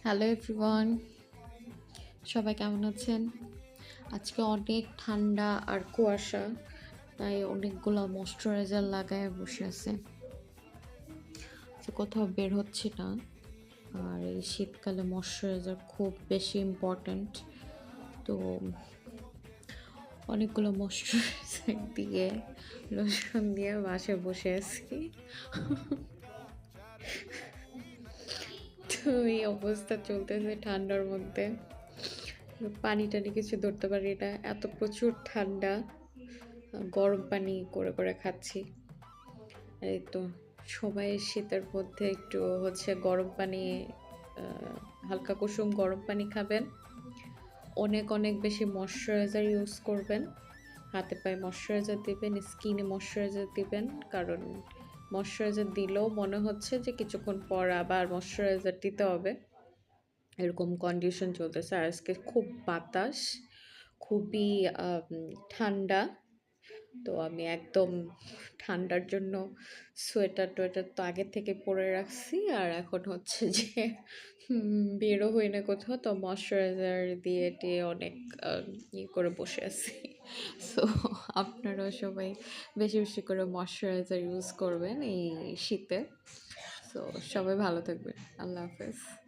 Hello everyone, সবাই কেমন আছেন? আজকে অনেক ঠান্ডা আর কুয়াশা, তাই অনেকগুলা ময়েশ্চারাইজার লাগায় বসে আছে। তো কোথাও বের হচ্ছি না। আর এই শীতকালে ময়েশ্চারাইজার খুব বেশি ইম্পর্ট্যান্ট। তো অনেকগুলো ময়েশ্চারাইজার দিয়ে লোশন দিয়ে বাসায় বসে আছি। তো এই অবস্থা চলতেছে ঠান্ডার মধ্যে। পানি টানি কিছু ধরতে পারি না, এত প্রচুর ঠান্ডা। গরম পানি করে করে খাচ্ছি। এই তো সবাই শীতের মধ্যে একটু গরম পানি, হালকা কুসুম গরম পানি খাবেন। অনেক অনেক বেশি ময়শ্চারাইজার ইউজ করবেন। হাতে পায়ে ময়শ্চারাইজার দিবেন, স্কিনে ময়শ্চারাইজার দিবেন। কারণ ময়শ্চারাইজার দিলেও মনে হচ্ছে যে কিছুক্ষণ পর আবার ময়শ্চারাইজার দিতে হবে। এরকম কন্ডিশন চলতেছে। আর আজকে খুব বাতাস, খুবই ঠান্ডা। তো আমি একদম ঠান্ডার জন্য সোয়েটার-টোয়েটার তো আগে থেকে পরে রাখছি। আর এখন যে বেরও হই না কোথাও। তো ময়েশ্চারাইজার দিয়ে টিয়ে অনেক আ করে বসে আছি। সো আপনারাও সবাই বেশি, বেশি করে ময়েশ্চারাইজার ইউজ করবেন এই শীতে। সো সবাই ভালো থাকবেন। আল্লাহ হাফেজ।